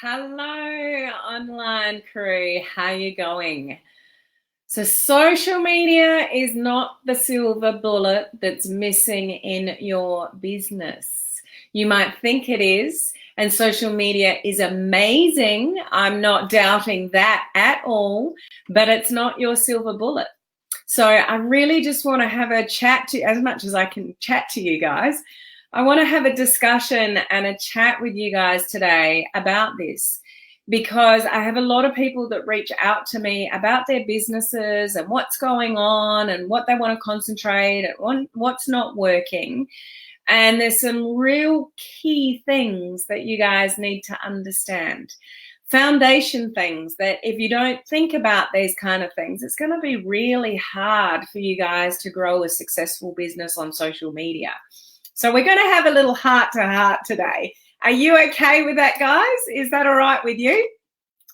Hello, online crew. How you going? So social media is not the silver bullet that's missing in your business. You might think it is, and social media is amazing. I'm not doubting that at all, but it's not your silver bullet. So I really just want to have a chat to, as much as I can chat to you guys, I want to have a discussion and a chat with you guys today about this because I have a lot of people that reach out to me about their businesses and what's going on and what they want to concentrate on, what's not working. And there's some real key things that you guys need to understand. Foundation things that if you don't think about these kind of things, it's going to be really hard for you guys to grow a successful business on social media. So we're going to have a little heart-to-heart today. Are you okay with that, guys? Is that all right with you?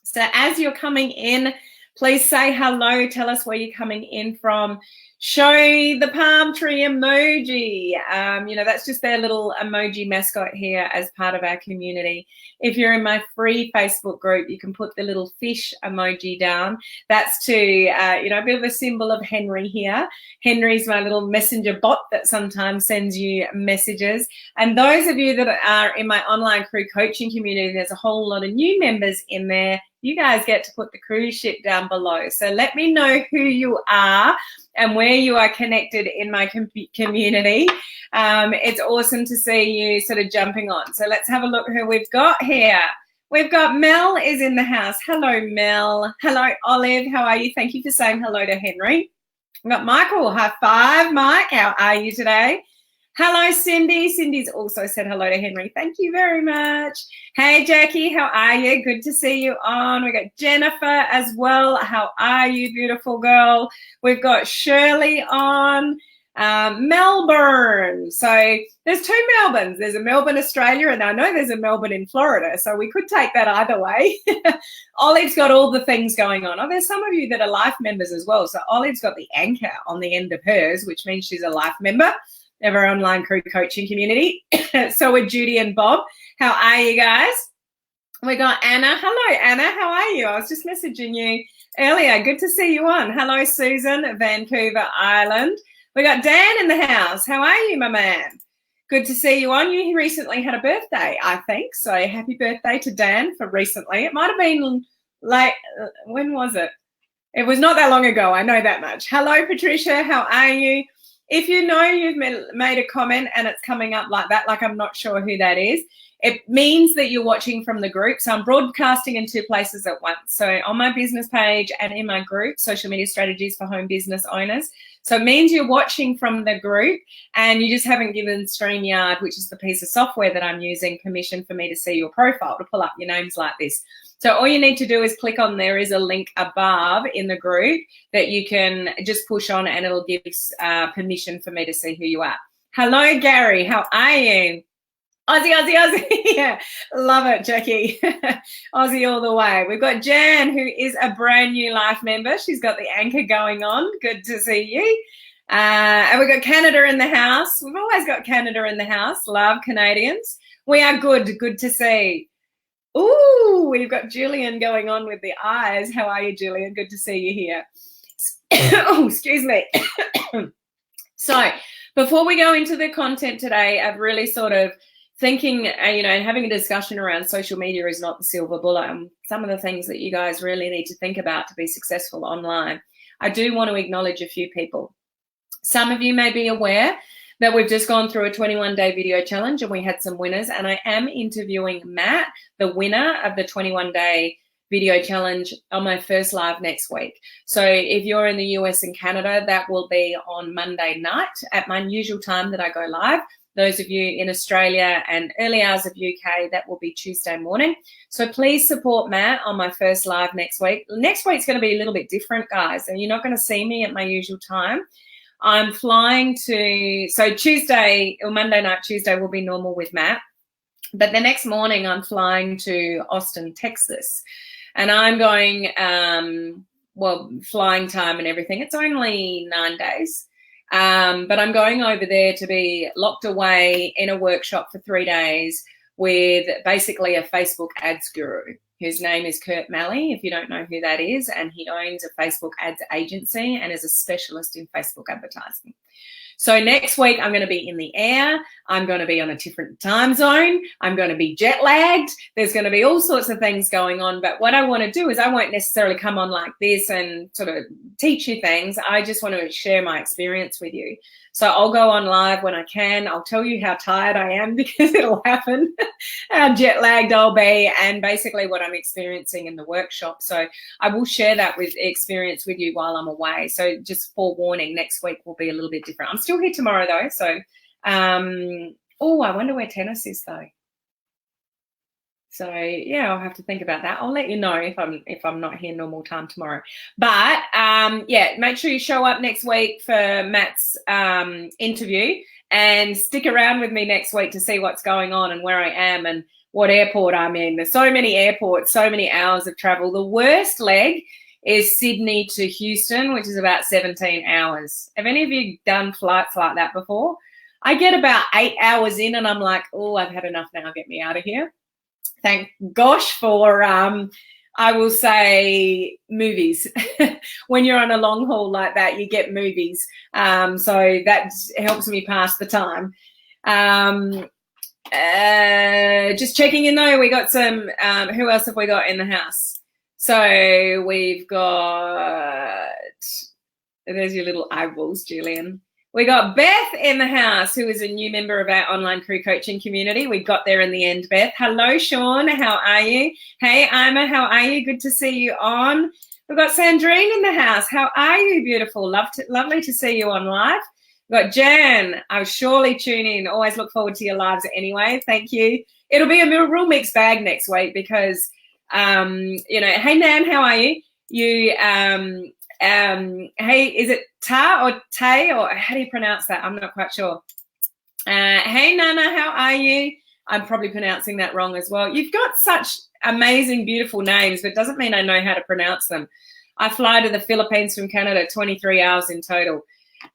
So as you're coming in, please say hello. Tell us where you're coming in from. Show the palm tree emoji. That's just their little emoji mascot here as part of our community. If you're in my free Facebook group, you can put the little fish emoji down. That's to, a bit of a symbol of Henry here. Henry's my little messenger bot that sometimes sends you messages. And those of you that are in my online crew coaching community, there's a whole lot of new members in there. You guys get to put the cruise ship down below. So let me know who you are and where you are connected in my community. It's awesome to see you sort of jumping on. So let's have a look who we've got here. We've got Mel is in the house. Hello, Mel. Hello, Olive. How are you? Thank you for saying hello to Henry. We've got Michael. High five, Mike. How are you today? Hello, Cindy. Cindy's also said hello to Henry. Thank you very much. Hey, Jackie, how are you? Good to see you on. We've got Jennifer as well. How are you, beautiful girl? We've got Shirley on. Melbourne. So there's two Melbournes. There's a Melbourne, Australia, and I know there's a Melbourne in Florida. So we could take that either way. Olive's got all the things going on. Oh, there's some of you that are life members as well. So Olive's got the anchor on the end of hers, which means she's a life member of our online crew coaching community. So are Judy and Bob. How are you guys? We got Anna. Hello, Anna. How are you? I was just messaging you earlier. Good to see you on. Hello, Susan, Vancouver Island. We got Dan in the house. How are you, my man? Good to see you on. You recently had a birthday, I think. So happy birthday to Dan for recently. It might have been like, when was it? It was not that long ago. I know that much. Hello, Patricia. How are you? If you know you've made a comment and it's coming up like that, like I'm not sure who that is, it means that you're watching from the group. So I'm broadcasting in two places at once. So on my business page and in my group, Social Media Strategies for Home Business Owners. So it means you're watching from the group and you just haven't given StreamYard, which is the piece of software that I'm using, permission for me to see your profile, to pull up your names like this. So all you need to do is click on, there is a link above in the group that you can just push on and it'll give permission for me to see who you are. Hello, Gary. How are you? Aussie, Aussie, Aussie. Yeah, love it, Jackie. Aussie all the way. We've got Jan, who is a brand new life member. She's got the anchor going on. Good to see you. And we've got Canada in the house. We've always got Canada in the house. Love Canadians. We are good. Good to see. Ooh, we've got Julian going on with the eyes. How are you, Julian? Good to see you here. Oh, excuse me. So before we go into the content today, I've really sort of thinking, having a discussion around social media is not the silver bullet. And some of the things that you guys really need to think about to be successful online. I do want to acknowledge a few people. Some of you may be aware that we've just gone through a 21-day video challenge and we had some winners, and I am interviewing Matt, the winner of the 21-day video challenge, on my first live next week. So if you're in the US and Canada, that will be on Monday night at my usual time that I go live. Those of you in Australia and early hours of UK, that will be Tuesday morning. So please support Matt on my first live next week. Next week's going to be a little bit different, guys, and you're not going to see me at my usual time. I'm flying to, so Tuesday or Monday night, Tuesday will be normal with Matt. But the next morning I'm flying to Austin, Texas. And I'm going, flying time and everything. It's only 9 days. But I'm going over there to be locked away in a workshop for 3 days with basically a Facebook ads guru. His name is Kurt Malley, if you don't know who that is, and he owns a Facebook ads agency and is a specialist in Facebook advertising. So next week, I'm going to be in the air. I'm going to be on a different time zone. I'm going to be jet lagged. There's going to be all sorts of things going on. But what I want to do is I won't necessarily come on like this and sort of teach you things. I just want to share my experience with you. So I'll go on live when I can. I'll tell you how tired I am because it'll happen, how jet lagged I'll be, and basically what I'm experiencing in the workshop. So I will share that experience with you while I'm away. So just forewarning, next week will be a little bit different. I'm still here tomorrow though. So, oh, I wonder where tennis is though. So yeah, I'll have to think about that. I'll let you know if I'm not here normal time tomorrow. But yeah, make sure you show up next week for Matt's interview, and stick around with me next week to see what's going on and where I am and what airport I'm in. There's so many airports, so many hours of travel. The worst leg is Sydney to Houston, which is about 17 hours. Have any of you done flights like that before? I get about 8 hours in and I'm like, oh, I've had enough now. Get me out of here. Thank gosh for, I will say, movies. When you're on a long haul like that, you get movies. So that helps me pass the time. Just checking in though, we got some, who else have we got in the house? So we've got, there's your little eyeballs, Julian. We got Beth in the house, who is a new member of our online crew coaching community. We got there in the end, Beth. Hello, Sean. How are you? Hey, Ima, how are you? Good to see you on. We've got Sandrine in the house. How are you, beautiful? Lovely to see you on live. We've got Jan. I'll surely tune in. Always look forward to your lives anyway. Thank you. It'll be a real mixed bag next week because, you know, hey, Nan, how are you? Hey, is it Ta or Tay, or how do you pronounce that? I'm not quite sure. Hey, Nana, how are you? I'm probably pronouncing that wrong as well. You've got such amazing, beautiful names, but it doesn't mean I know how to pronounce them. I fly to the Philippines from Canada, 23 hours in total.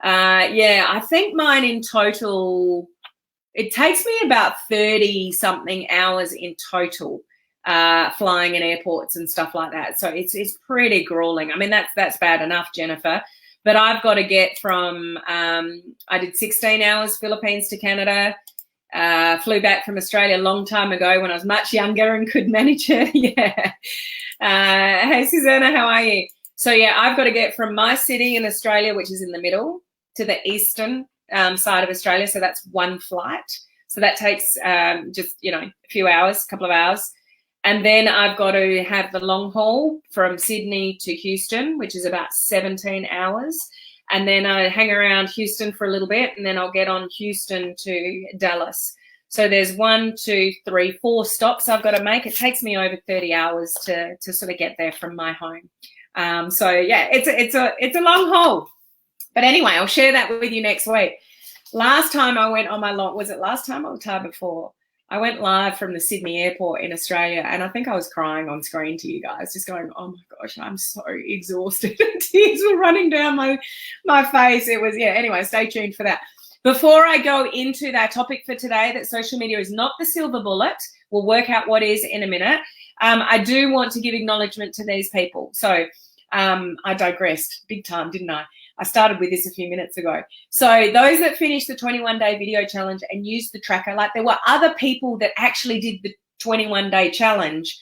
Yeah, I think mine in total, it takes me about 30-something hours in total. Flying in airports and stuff like that. So it's pretty grueling. I mean, that's bad enough, Jennifer. But I've got to get from, I did 16 hours Philippines to Canada, flew back from Australia a long time ago when I was much younger and could manage it. Yeah. Hey, Susanna, how are you? So, yeah, I've got to get from my city in Australia, which is in the middle, to the eastern side of Australia. So that's one flight. So that takes just, you know, a few hours, a couple of hours. And then I've got to have the long haul from Sydney to Houston, which is about 17 hours. And then I hang around Houston for a little bit, and then I'll get on Houston to Dallas. So there's 1, 2, 3, 4 stops I've got to make. It takes me over 30 hours to sort of get there from my home. So yeah, it's a long haul. But anyway, I'll share that with you next week. Last time I went on my long, was it last time or the time before? I went live from the Sydney airport in Australia, and I think I was crying on screen to you guys, just going, oh my gosh, I'm so exhausted. Tears were running down my face. It was, yeah, anyway, stay tuned for that. Before I go into that topic for today, that social media is not the silver bullet, we'll work out what is in a minute. I do want to give acknowledgement to these people. So I digressed big time, didn't I? I started with this a few minutes ago. So those that finished the 21-day video challenge and used the tracker, like there were other people that actually did the 21-day challenge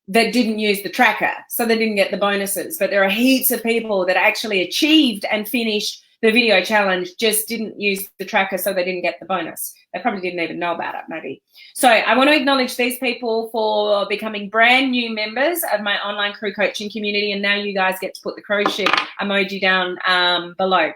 that didn't use the tracker, so they didn't get the bonuses. But there are heaps of people that actually achieved and finished the video challenge, just didn't use the tracker, so they didn't get the bonus. They probably didn't even know about it, maybe. So I want to acknowledge these people for becoming brand new members of my online crew coaching community, and now you guys get to put the cruise ship emoji down below.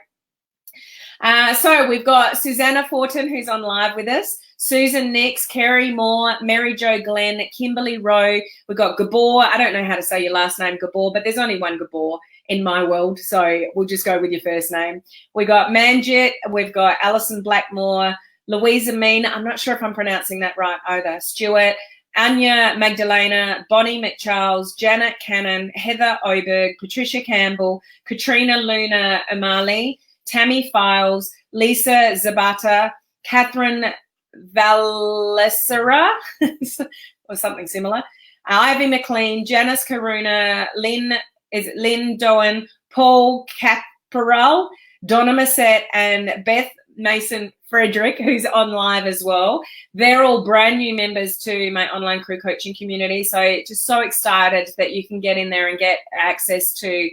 So we've got Susanna Fortin, who's on live with us, Susan Nix, Kerry Moore, Mary Jo Glenn, Kimberly Rowe. We've got Gabor. I don't know how to say your last name, Gabor, but there's only one Gabor in my world, so we'll just go with your first name. We got Manjit, we've got Alison Blackmore, Louisa Mean, I'm not sure if I'm pronouncing that right either, Stuart, Anya Magdalena, Bonnie McCharles, Janet Cannon, Heather Oberg, Patricia Campbell, Katrina Luna Amali, Tammy Files, Lisa Zabata, Catherine Valesera or something similar. Ivy McLean, Janice Karuna, Lynn Doan, Paul Caporal, Donna Massette, and Beth Mason Frederick, who's on live as well. They're all brand new members to my online crew coaching community. So just so excited that you can get in there and get access to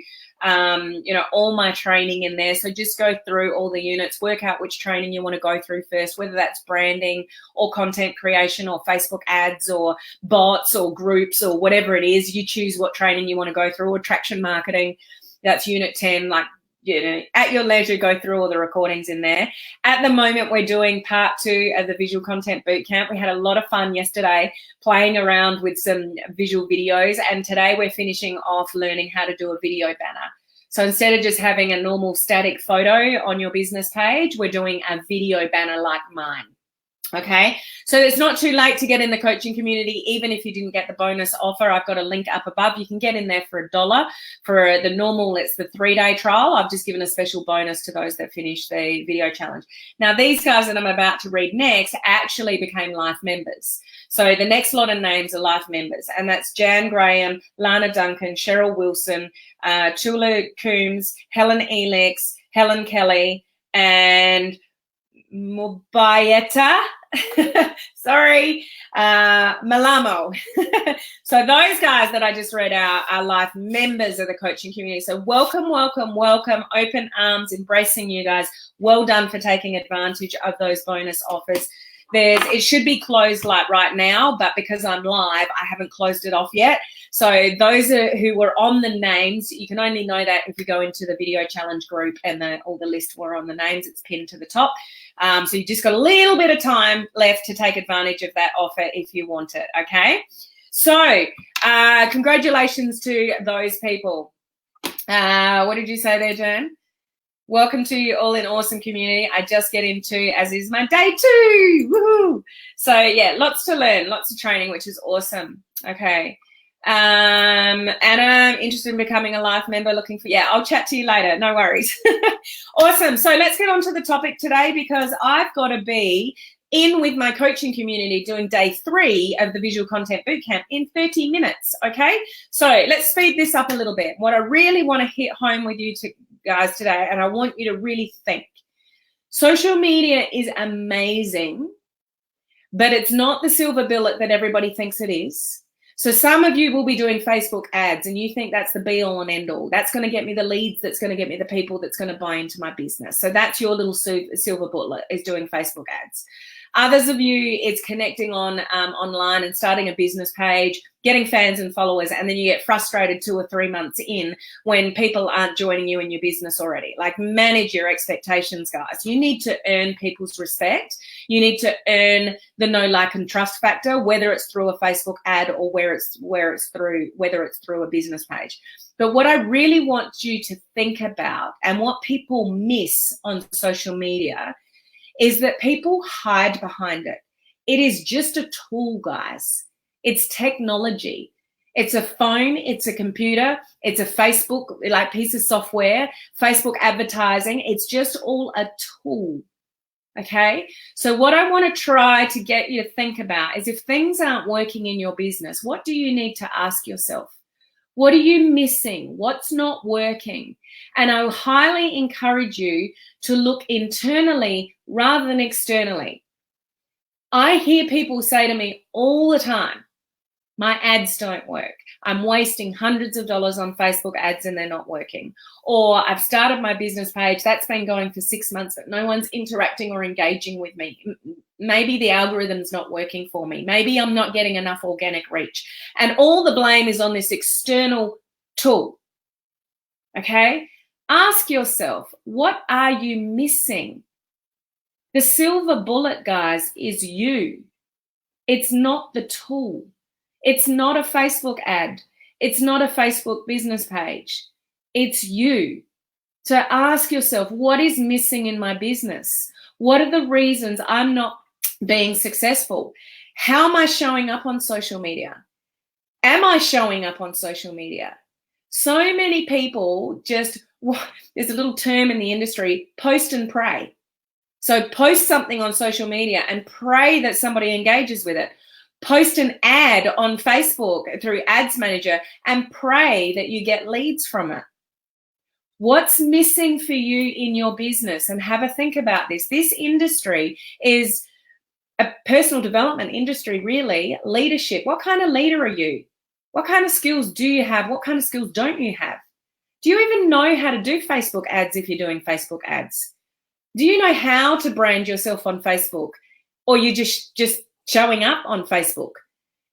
all my training in there. So just go through all the units, work out which training you want to go through first, whether that's branding or content creation or Facebook ads or bots or groups or whatever it is. You choose what training you want to go through, or traction marketing. That's unit 10, at your leisure, go through all the recordings in there. At the moment, we're doing part 2 of the Visual Content Bootcamp. We had a lot of fun yesterday playing around with some visual videos, and today we're finishing off learning how to do a video banner. So instead of just having a normal static photo on your business page, we're doing a video banner like mine. Okay, so it's not too late to get in the coaching community. Even if you didn't get the bonus offer, I've got a link up above. You can get in there for $1. For the normal, it's the 3-day trial. I've just given a special bonus to those that finish the video challenge. Now, these guys that I'm about to read next actually became life members. So the next lot of names are life members, and that's Jan Graham, Lana Duncan, Cheryl Wilson, Tula Coombs, Helen Elix, Helen Kelly, and Mubayeta, sorry, Malamo. So those guys that I just read out are life members of the coaching community. So welcome, welcome, welcome, open arms, embracing you guys. Well done for taking advantage of those bonus offers. It should be closed like right now, but because I'm live, I haven't closed it off yet. So those who were on the names, you can only know that if you go into the video challenge group and all the list were on the names. It's pinned to the top. So you just got a little bit of time left to take advantage of that offer if you want it, okay? So congratulations to those people. What did you say there, Jan? Welcome to you all in awesome community. I just get into, as is my day 2. Woohoo! So yeah, lots to learn, lots of training, which is awesome. Okay. Anna, interested in becoming a life member, looking for, I'll chat to you later. No worries. Awesome. So let's get on to the topic today, because I've got to be in with my coaching community doing day 3 of the Visual Content Bootcamp in 30 minutes. Okay. So let's speed this up a little bit. What I really want to hit home with you guys today, and I want you to really think, social media is amazing, but it's not the silver bullet that everybody thinks it is. So some of you will be doing Facebook ads and you think that's the be all and end all. That's going to get me the leads, that's going to get me the people, that's going to buy into my business. So that's your little silver bullet, is doing Facebook ads. Others of you, it's connecting on online and starting a business page, getting fans and followers, and then you get frustrated 2 or 3 months in when people aren't joining you in your business already. Like, manage your expectations, guys. You need to earn people's respect. You need to earn the know, like, and trust factor, whether it's through a Facebook ad or whether it's through a business page. But what I really want you to think about, and what people miss on social media, is that people hide behind it. It is just a tool, guys. It's technology. It's a phone, it's a computer, it's a Facebook, like, piece of software, Facebook advertising. It's just all a tool, okay? So what I want to try to get you to think about is, if things aren't working in your business, what do you need to ask yourself? What are you missing? What's not working? And I highly encourage you to look internally rather than externally. I hear people say to me all the time, my ads don't work. I'm wasting hundreds of dollars on Facebook ads and they're not working. Or I've started my business page, that's been going for 6 months, but no one's interacting or engaging with me. Maybe the algorithm's not working for me. Maybe I'm not getting enough organic reach. And all the blame is on this external tool, okay? Ask yourself, what are you missing? The silver bullet, guys, is you. It's not the tool. It's not a Facebook ad. It's not a Facebook business page. It's you. So ask yourself, what is missing in my business? What are the reasons I'm not being successful? How am I showing up on social media? Am I showing up on social media? So many people just, there's a little term in the industry, post and pray. So post something on social media and pray that somebody engages with it. Post an ad on Facebook through Ads Manager and pray that you get leads from it. What's missing for you in your business? And have a think about this. This industry is a personal development industry, really. Leadership. What kind of leader are you? What kind of skills do you have? What kind of skills don't you have? Do you even know how to do Facebook ads if you're doing Facebook ads? Do you know how to brand yourself on Facebook? Or you just showing up on Facebook?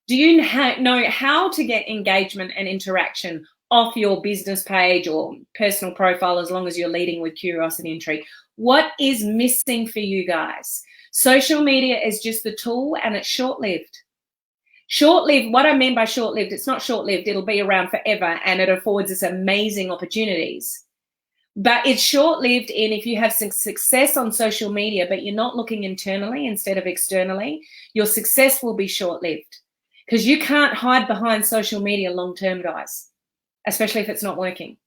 Do you know how to get engagement and interaction off your business page or personal profile, as long as you're leading with curiosity and intrigue? What is missing for you guys? Social media is just the tool, and it's short-lived. Short-lived, what I mean by short-lived, it's not short-lived, it'll be around forever and it affords us amazing opportunities. But it's short-lived in if you have some success on social media, but you're not looking internally instead of externally, your success will be short-lived, because you can't hide behind social media long-term, guys, especially if it's not working.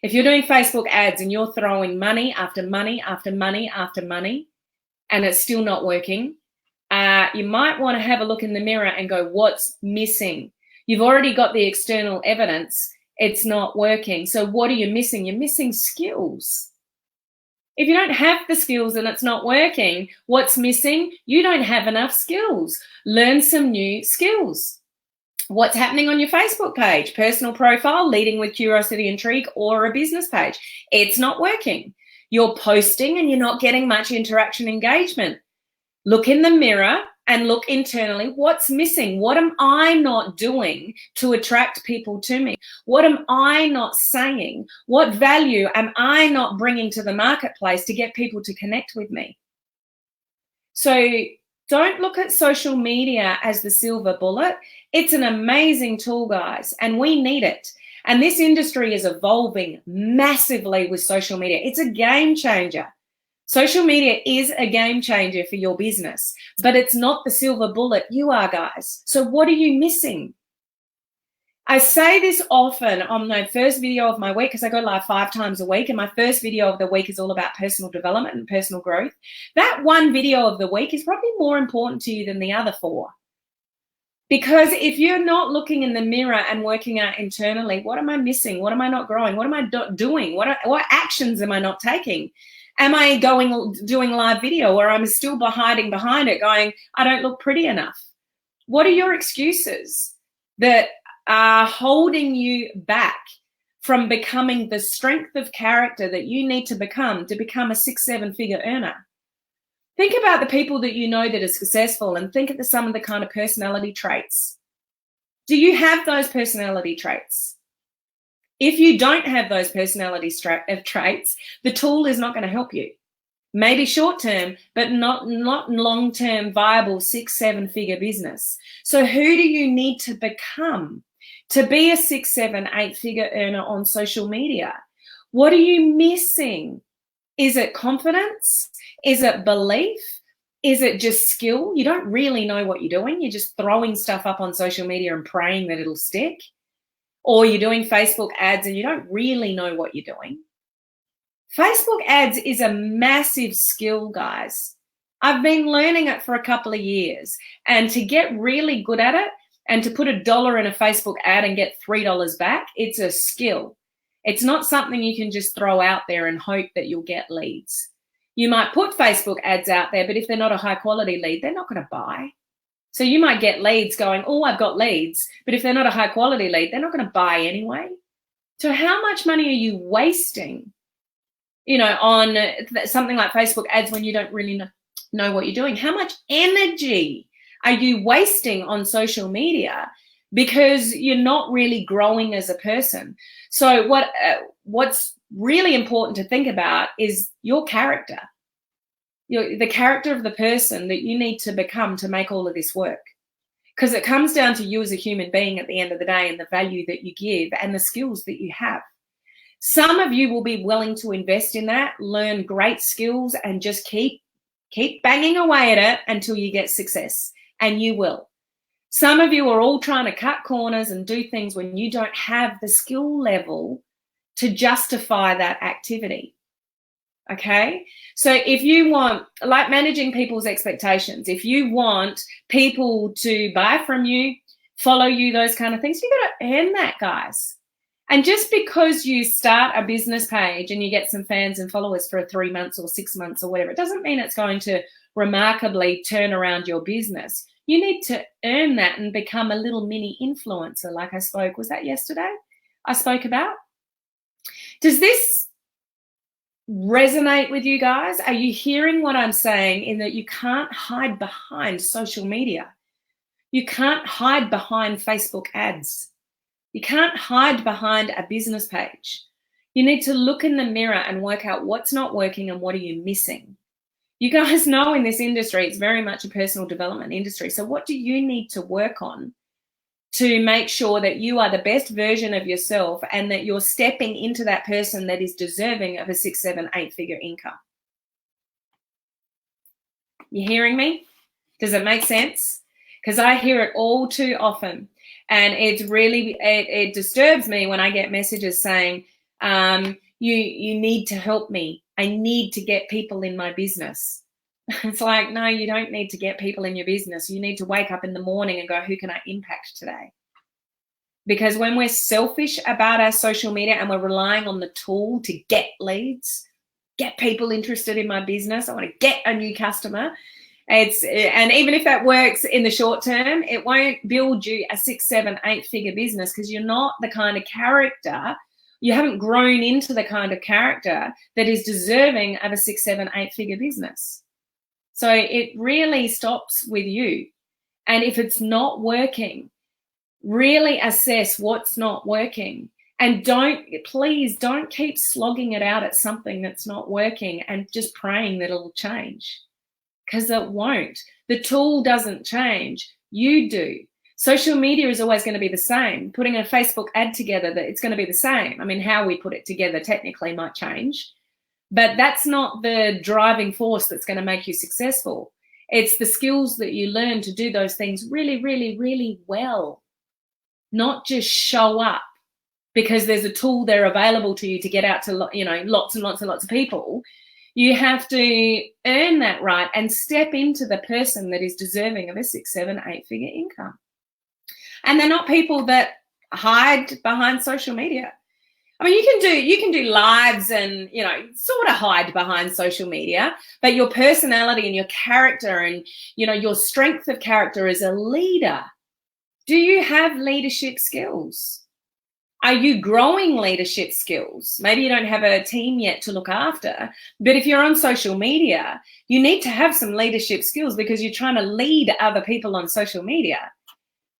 If you're doing Facebook ads and you're throwing money after money after money after money and it's still not working, you might want to have a look in the mirror and go, what's missing? You've already got the external evidence. It's not working. So what are you missing? You're missing skills. If you don't have the skills and it's not working, what's missing? You don't have enough skills. Learn some new skills. What's happening on your Facebook page? Personal profile, leading with curiosity, intrigue, or a business page. It's not working. You're posting and you're not getting much interaction, engagement. Look in the mirror and look internally. What's missing? What am I not doing to attract people to me? What am I not saying? What value am I not bringing to the marketplace to get people to connect with me? So don't look at social media as the silver bullet. It's an amazing tool, guys, and we need it. And this industry is evolving massively with social media. It's a game changer. Social media is a game changer for your business, but it's not the silver bullet. You are, guys. So what are you missing? I say this often on my first video of my week, because I go live 5 times a week, and my first video of the week is all about personal development and personal growth. That one video of the week is probably more important to you than the other 4. Because if you're not looking in the mirror and working out internally, what am I missing? What am I not growing? What am I doing? What actions am I not taking? Am I doing live video, or I'm still hiding behind it going, I don't look pretty enough? What are your excuses that are holding you back from becoming the strength of character that you need to become a 6-7 figure earner? Think about the people that you know that are successful, and think of some of the kind of personality traits. Do you have those personality traits? If you don't have those personality traits, the tool is not going to help you. Maybe short-term, but not long-term viable 6-7 figure business. So who do you need to become to be a 6, 7, 8 figure earner on social media? What are you missing? Is it confidence? Is it belief? Is it just skill? You don't really know what you're doing. You're just throwing stuff up on social media and praying that it'll stick. Or you're doing Facebook ads and you don't really know what you're doing. Facebook ads is a massive skill, guys. I've been learning it for a couple of years, and to get really good at it and to put $1 in a Facebook ad and get $3 back, it's a skill. It's not something you can just throw out there and hope that you'll get leads. You might put Facebook ads out there, but if they're not a high quality lead, they're not going to buy. So you might get leads going, oh, I've got leads, but if they're not a high quality lead, they're not going to buy anyway. So how much money are you wasting, on something like Facebook ads when you don't really know what you're doing? How much energy are you wasting on social media because you're not really growing as a person? So what's really important to think about is your character. The character of the person that you need to become to make all of this work. Because it comes down to you as a human being at the end of the day, and the value that you give and the skills that you have. Some of you will be willing to invest in that, learn great skills, and just keep banging away at it until you get success, and you will. Some of you are all trying to cut corners and do things when you don't have the skill level to justify that activity. Okay, so if you want, like managing people's expectations, if you want people to buy from you, follow you, those kind of things, you got to earn that, guys. And just because you start a business page and you get some fans and followers for 3 months or 6 months or whatever, it doesn't mean it's going to remarkably turn around your business. You need to earn that and become a little mini influencer, like was that yesterday? I spoke about. Does this resonate with you guys? Are you hearing what I'm saying in that you can't hide behind social media? You can't hide behind Facebook ads. You can't hide behind a business page. You need to look in the mirror and work out what's not working and what are you missing. You guys know in this industry, it's very much a personal development industry. So what do you need to work on to make sure that you are the best version of yourself and that you're stepping into that person that is deserving of a 6, 7, 8-figure income? You hearing me? Does it make sense? Because I hear it all too often. And it's really, it disturbs me when I get messages saying, you need to help me. I need to get people in my business. It's like, no, you don't need to get people in your business. You need to wake up in the morning and go, who can I impact today? Because when we're selfish about our social media and we're relying on the tool to get leads, get people interested in my business, I want to get a new customer. And even if that works in the short term, it won't build you a 6, 7, 8-figure business because you're not the kind of character, you haven't grown into the kind of character that is deserving of a 6, 7, 8-figure business. So it really stops with you. And if it's not working, really assess what's not working. And please don't keep slogging it out at something that's not working and just praying that it'll change. Because it won't. The tool doesn't change. You do. Social media is always going to be the same. Putting a Facebook ad together, that it's going to be the same. I mean, how we put it together technically might change, but that's not the driving force that's going to make you successful. It's the skills that you learn to do those things really, really, really well. Not just show up because there's a tool there available to you to get out to, lots and lots and lots of people. You have to earn that right and step into the person that is deserving of a 6, 7, 8-figure income. And they're not people that hide behind social media. I mean, you can do lives and, sort of hide behind social media, but your personality and your character and, your strength of character as a leader. Do you have leadership skills? Are you growing leadership skills? Maybe you don't have a team yet to look after, but if you're on social media, you need to have some leadership skills because you're trying to lead other people on social media.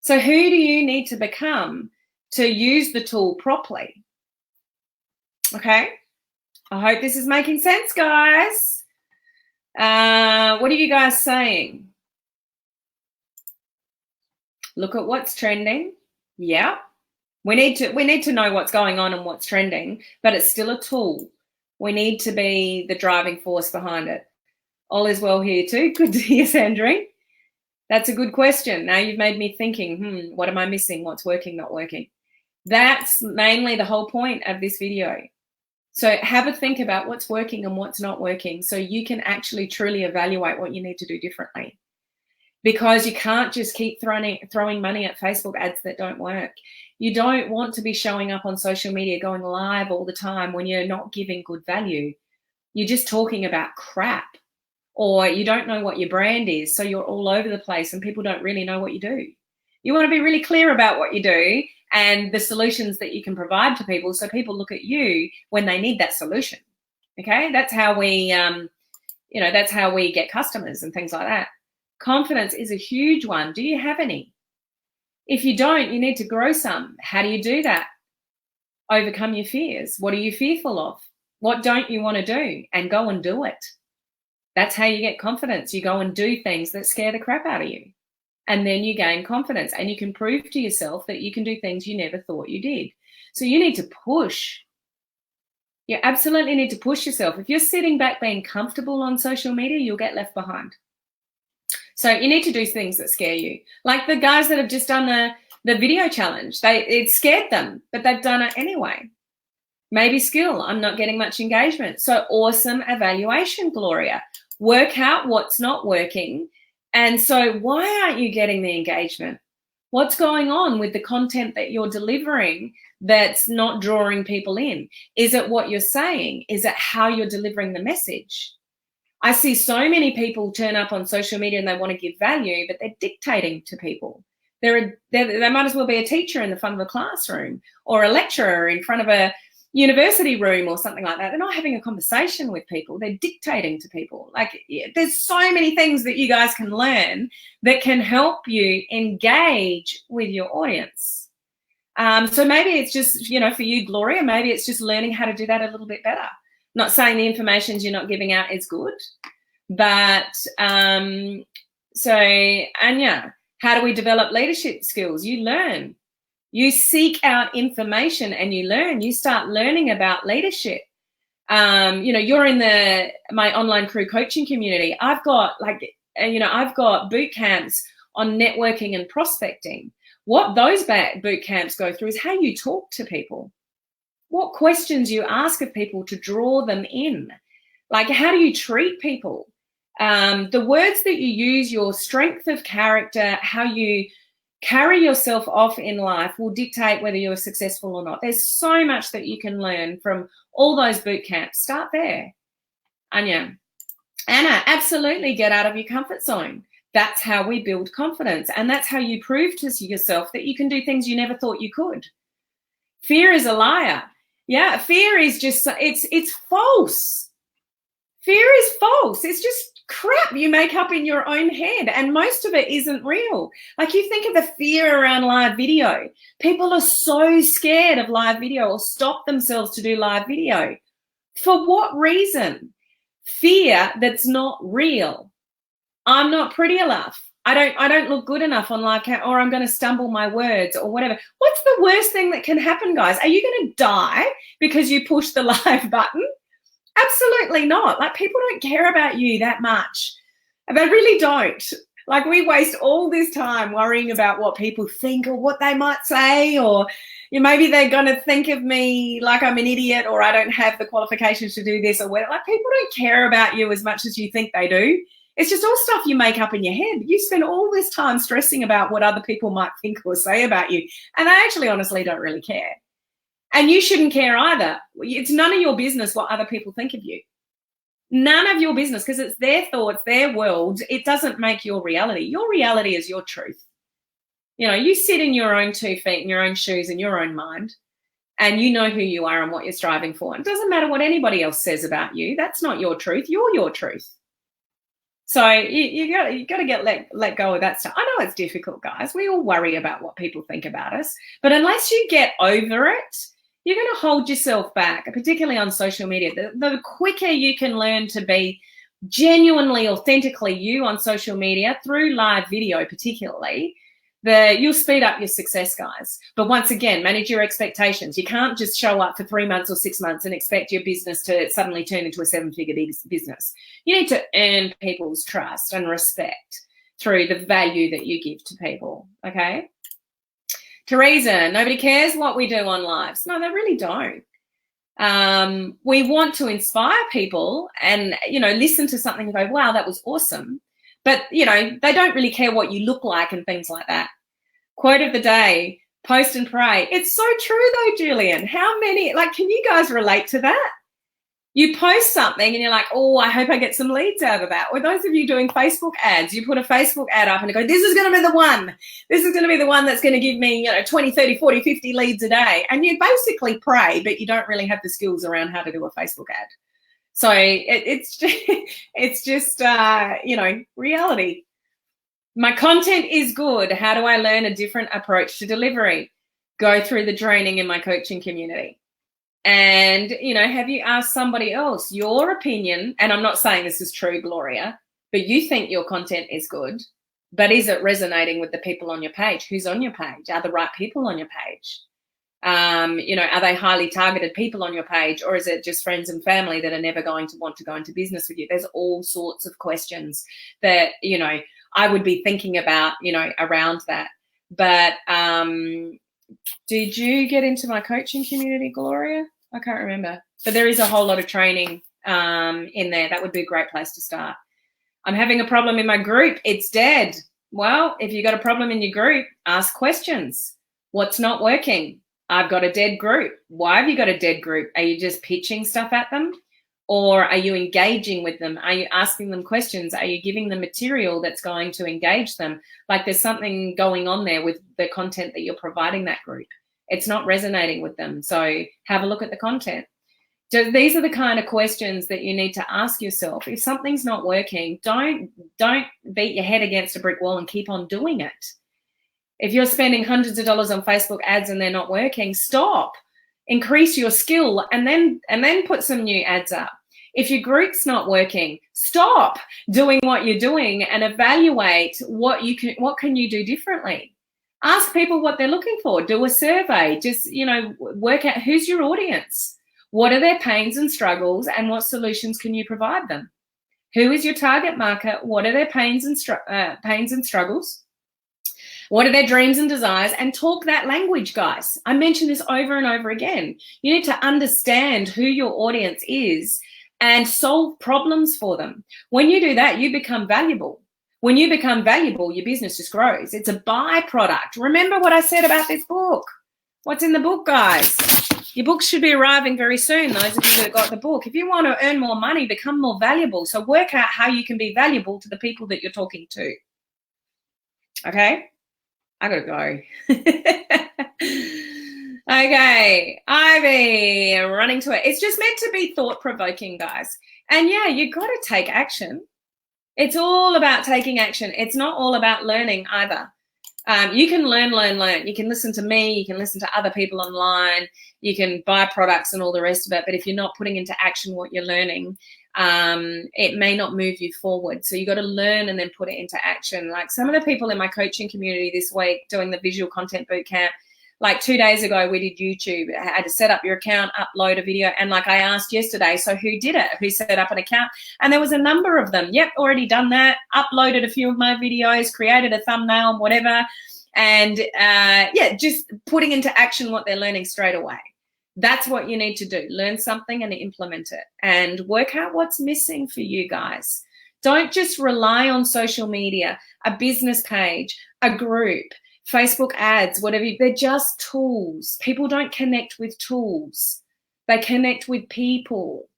So who do you need to become to use the tool properly? Okay, I hope this is making sense, guys. What are you guys saying? Look at what's trending. Yeah. We need to know what's going on and what's trending, but it's still a tool. We need to be the driving force behind it. All is well here too. Good to hear, Sandrine. That's a good question. Now you've made me thinking, what am I missing? What's working, not working? That's mainly the whole point of this video. So have a think about what's working and what's not working so you can actually truly evaluate what you need to do differently. Because you can't just keep throwing money at Facebook ads that don't work. You don't want to be showing up on social media going live all the time when you're not giving good value. You're just talking about crap, or you don't know what your brand is, so you're all over the place and people don't really know what you do. You want to be really clear about what you do and the solutions that you can provide to people so people look at you when they need that solution. Okay, that's how we, that's how we get customers and things like that. Confidence is a huge one. Do you have any? If you don't, you need to grow some. How do you do that? Overcome your fears. What are you fearful of? What don't you want to do? And go and do it. That's how you get confidence. You go and do things that scare the crap out of you. And then you gain confidence and you can prove to yourself that you can do things you never thought you did. So you need to push. You absolutely need to push yourself. If you're sitting back being comfortable on social media, you'll get left behind. So you need to do things that scare you. Like the guys that have just done the video challenge, it scared them, but they've done it anyway. Maybe skill, I'm not getting much engagement. So awesome evaluation, Gloria. Work out what's not working. And so why aren't you getting the engagement? What's going on with the content that you're delivering that's not drawing people in? Is it what you're saying? Is it how you're delivering the message? I see so many people turn up on social media and they want to give value, but they're dictating to people. They might as well be a teacher in the front of a classroom or a lecturer in front of a university room or something like that. They're not having a conversation with people. They're dictating to people. Like, there's so many things that you guys can learn that can help you engage with your audience. So maybe it's just, for you, Gloria, maybe it's just learning how to do that a little bit better. Not saying the information you're not giving out is good, but so Anya, how do we develop leadership skills? You learn. You seek out information and you learn. You start learning about leadership. You're in my online crew coaching community. I've got boot camps on networking and prospecting. What those boot camps go through is how you talk to people, what questions you ask of people to draw them in. Like, how do you treat people? The words that you use, your strength of character, how you carry yourself off in life will dictate whether you're successful or not. There's so much that you can learn from all those boot camps. Start there. Anya. Anna, absolutely get out of your comfort zone. That's how we build confidence. And that's how you prove to yourself that you can do things you never thought you could. Fear is a liar. Yeah, fear is just, it's false. Fear is false. It's just crap you make up in your own head, and most of it isn't real. Like, you think of the fear around live video. People are so scared of live video or stop themselves to do live video. For what reason? Fear that's not real. I'm not pretty enough. I don't look good enough on live cam, or I'm going to stumble my words or whatever. What's the worst thing that can happen, guys? Are you going to die because you push the live button? Absolutely not. Like, people don't care about you that much. They really don't. Like, we waste all this time worrying about what people think or what they might say, or maybe they're going to think of me like I'm an idiot or I don't have the qualifications to do this or whatever. Like, people don't care about you as much as you think they do. It's just all stuff you make up in your head. You spend all this time stressing about what other people might think or say about you, and they actually honestly don't really care. And you shouldn't care either. It's none of your business what other people think of you. None of your business, because it's their thoughts, their world. It doesn't make your reality. Your reality is your truth. You sit in your own 2 feet, in your own shoes, in your own mind, and you know who you are and what you're striving for. It doesn't matter what anybody else says about you. That's not your truth. You're your truth. So you got to get let go of that stuff. I know it's difficult, guys. We all worry about what people think about us. But unless you get over it, you're going to hold yourself back, particularly on social media. The quicker you can learn to be genuinely, authentically you on social media, through live video particularly, you'll speed up your success, guys. But once again, manage your expectations. You can't just show up for 3 months or 6 months and expect your business to suddenly turn into a 7-figure business. You need to earn people's trust and respect through the value that you give to people, okay? Teresa, nobody cares what we do on lives. No, they really don't. We want to inspire people and, listen to something and go, wow, that was awesome. But, they don't really care what you look like and things like that. Quote of the day, post and pray. It's so true though, Julian. How many, can you guys relate to that? You post something and you're like, oh, I hope I get some leads out of that. Or those of you doing Facebook ads, you put a Facebook ad up and you go, this is going to be the one. This is going to be the one that's going to give me, 20, 30, 40, 50 leads a day. And you basically pray, but you don't really have the skills around how to do a Facebook ad. So it's just reality. My content is good. How do I learn a different approach to delivery? Go through the training in my coaching community. And, have you asked somebody else your opinion? And I'm not saying this is true, Gloria, but you think your content is good, but is it resonating with the people on your page? Who's on your page? Are the right people on your page? Are they highly targeted people on your page, or is it just friends and family that are never going to want to go into business with you? There's all sorts of questions that, I would be thinking about, around that. But did you get into my coaching community, Gloria? I can't remember. But there is a whole lot of training in there. That would be a great place to start. I'm having a problem in my group. It's dead. Well, if you've got a problem in your group, ask questions. What's not working? I've got a dead group. Why have you got a dead group? Are you just pitching stuff at them? Or are you engaging with them? Are you asking them questions? Are you giving them material that's going to engage them? Like there's something going on there with the content that you're providing that group. It's not resonating with them. So have a look at the content. So these are the kind of questions that you need to ask yourself. If something's not working, don't beat your head against a brick wall and keep on doing it. If you're spending hundreds of dollars on Facebook ads and they're not working, stop. Increase your skill and then put some new ads up. If your group's not working, stop doing what you're doing and evaluate what can you do differently. Ask people what they're looking for. Do a survey. Just, work out who's your audience. What are their pains and struggles and what solutions can you provide them? Who is your target market? What are their pains and struggles? What are their dreams and desires? And talk that language, guys. I mention this over and over again. You need to understand who your audience is and solve problems for them. When you do that, you become valuable. When you become valuable, your business just grows. It's a byproduct. Remember what I said about this book. What's in the book, guys? Your book should be arriving very soon, those of you that got the book. If you want to earn more money, become more valuable. So work out how you can be valuable to the people that you're talking to. Okay? I gotta go. Okay, Ivy, running to it. It's just meant to be thought-provoking, guys. And yeah, you got to take action. It's all about taking action. It's not all about learning either. You can learn. You can listen to me. You can listen to other people online. You can buy products and all the rest of it. But if you're not putting into action what you're learning, it may not move you forward. So you got to learn and then put it into action. Like some of the people in my coaching community this week doing the visual content bootcamp, like 2 days ago, we did YouTube. I had to set up your account, upload a video. And like I asked yesterday, so who did it? Who set up an account? And there was a number of them. Yep, already done that. Uploaded a few of my videos, created a thumbnail, whatever. And yeah, just putting into action what they're learning straight away. That's what you need to do. Learn something and implement it and work out what's missing for you guys. Don't just rely on social media, a business page, a group, Facebook ads, whatever. They're just tools. People don't connect with tools. They connect with people.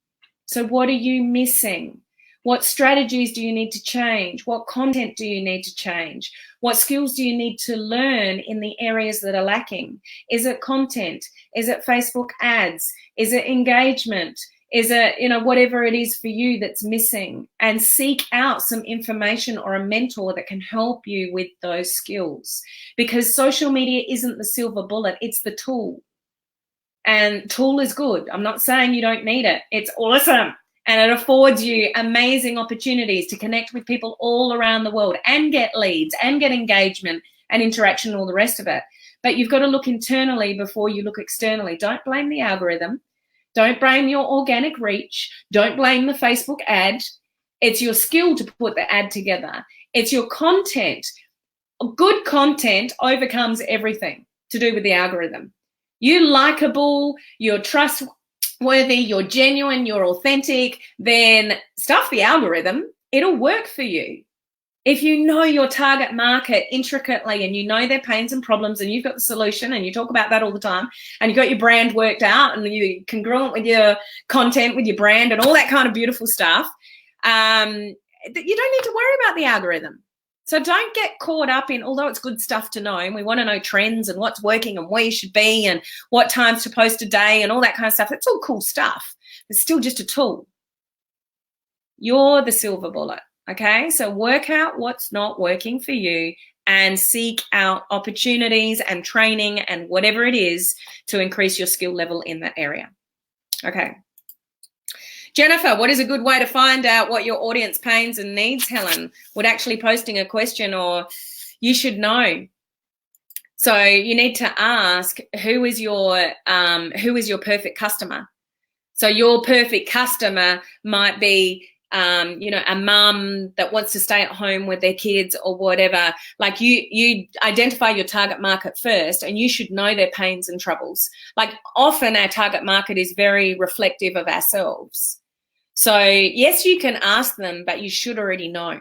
So what are you missing? What strategies do you need to change? What content do you need to change? What skills do you need to learn in the areas that are lacking? Is it content? Is it Facebook ads? Is it engagement? Is it, whatever it is for you that's missing? And seek out some information or a mentor that can help you with those skills. Because social media isn't the silver bullet, it's the tool. And tool is good. I'm not saying you don't need it. It's awesome. And it affords you amazing opportunities to connect with people all around the world and get leads and get engagement and interaction and all the rest of it. But you've got to look internally before you look externally. Don't blame the algorithm. Don't blame your organic reach. Don't blame the Facebook ad. It's your skill to put the ad together. It's your content. Good content overcomes everything to do with the algorithm. You're likable, you're trustworthy, you're genuine, you're authentic, then stuff the algorithm. It'll work for you. If you know your target market intricately and you know their pains and problems and you've got the solution and you talk about that all the time and you've got your brand worked out and you're congruent with your content, with your brand and all that kind of beautiful stuff, you don't need to worry about the algorithm. So don't get caught up in, although it's good stuff to know, and we want to know trends and what's working and where you should be and what times to post a day and all that kind of stuff. It's all cool stuff. It's still just a tool. You're the silver bullet. Okay, so work out what's not working for you and seek out opportunities and training and whatever it is to increase your skill level in that area. Okay. Jennifer, what is a good way to find out what your audience pains and needs, Helen? Would actually posting a question or you should know. So you need to ask who is your perfect customer. So your perfect customer might be you know, a mum that wants to stay at home with their kids or whatever. Like you identify your target market first, and you should know their pains and troubles. Like often our target market is very reflective of ourselves. So yes, you can ask them, but you should already know.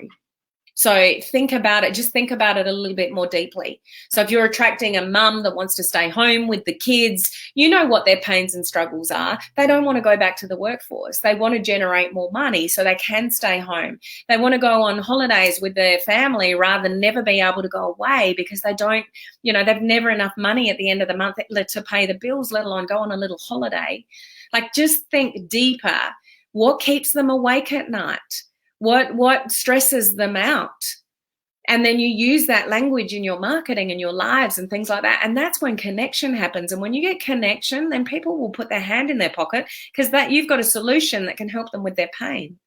So think about it, just think about it a little bit more deeply. So if you're attracting a mum that wants to stay home with the kids, you know what their pains and struggles are. They don't want to go back to the workforce. They want to generate more money so they can stay home. They want to go on holidays with their family rather than never be able to go away because they don't, you know, they've never enough money at the end of the month to pay the bills, let alone go on a little holiday. Like just think deeper. What keeps them awake at night? What stresses them out? And then you use that language in your marketing and your lives and things like that. And that's when connection happens. And when you get connection, then people will put their hand in their pocket because that you've got a solution that can help them with their pain.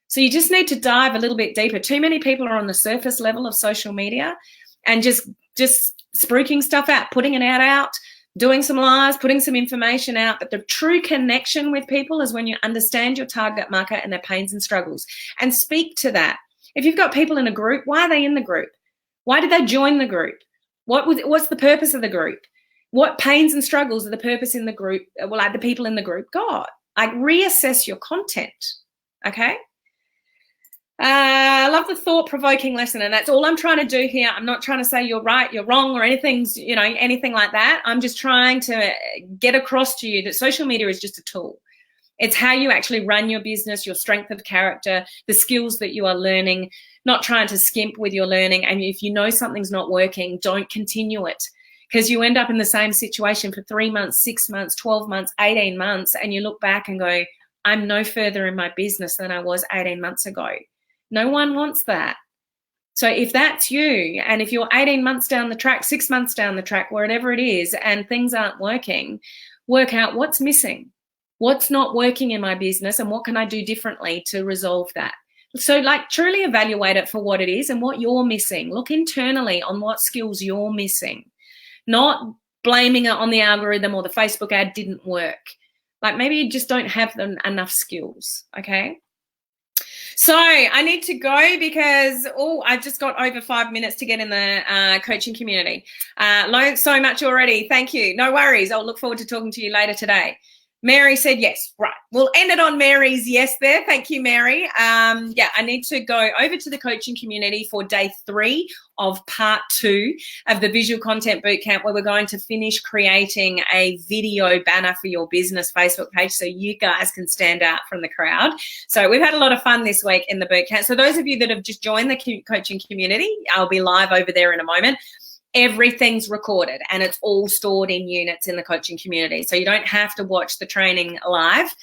So you just need to dive a little bit deeper. Too many people are on the surface level of social media and just spruiking stuff out, putting it out, doing some lives, putting some information out. But the true connection with people is when you understand your target market and their pains and struggles and speak to that. If you've got people in a group, why are they in the group? Why did they join the group? What's the purpose of the group? What pains and struggles are the purpose in the group, well, like the people in the group got? Like reassess your content, okay? I love the thought-provoking lesson, and that's all I'm trying to do here. I'm not trying to say you're right, you're wrong, or anything like that. I'm just trying to get across to you that social media is just a tool. It's how you actually run your business, your strength of character, the skills that you are learning, not trying to skimp with your learning. And if you know something's not working, don't continue it because you end up in the same situation for 3 months, 6 months, 12 months, 18 months, and you look back and go, I'm no further in my business than I was 18 months ago. No one wants that. So if that's you, and if you're 18 months down the track, 6 months down the track, wherever it is, and things aren't working, work out what's missing, what's not working in my business, and what can I do differently to resolve that. So like truly evaluate it for what it is and what you're missing. Look internally on what skills you're missing, not blaming it on the algorithm or the Facebook ad didn't work. Like maybe you just don't have enough skills, okay? So I need to go because, I just got over 5 minutes to get in the coaching community. Learned so much already. Thank you. No worries. I'll look forward to talking to you later today. Mary said yes. Right. We'll end it on Mary's yes there. Thank you, Mary. Yeah, I need to go over to the coaching community for day 3 of part 2 of the Visual Content Bootcamp, where we're going to finish creating a video banner for your business Facebook page so you guys can stand out from the crowd. So we've had a lot of fun this week in the bootcamp. So those of you that have just joined the coaching community, I'll be live over there in a moment. Everything's recorded and it's all stored in units in the coaching community. So you don't have to watch the training live.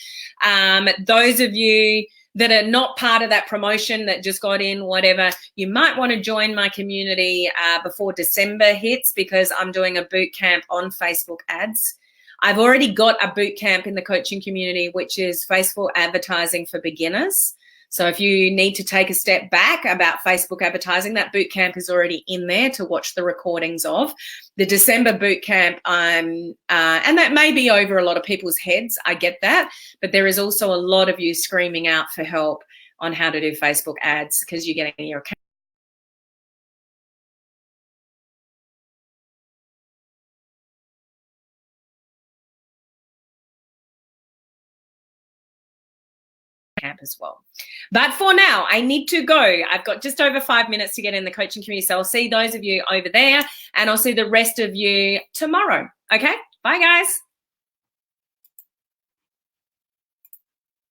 Those of you that are not part of that promotion that just got in, whatever, you might want to join my community before December hits because I'm doing a boot camp on Facebook ads. I've already got a boot camp in the coaching community, which is Facebook advertising for beginners. So if you need to take a step back about Facebook advertising, that bootcamp is already in there to watch the recordings of. The December bootcamp, and that may be over a lot of people's heads, I get that, but there is also a lot of you screaming out for help on how to do Facebook ads because you're getting your account. As well. But for now, I need to go. I've got just over 5 minutes to get in the coaching community. So I'll see those of you over there and I'll see the rest of you tomorrow. Okay? Bye, guys.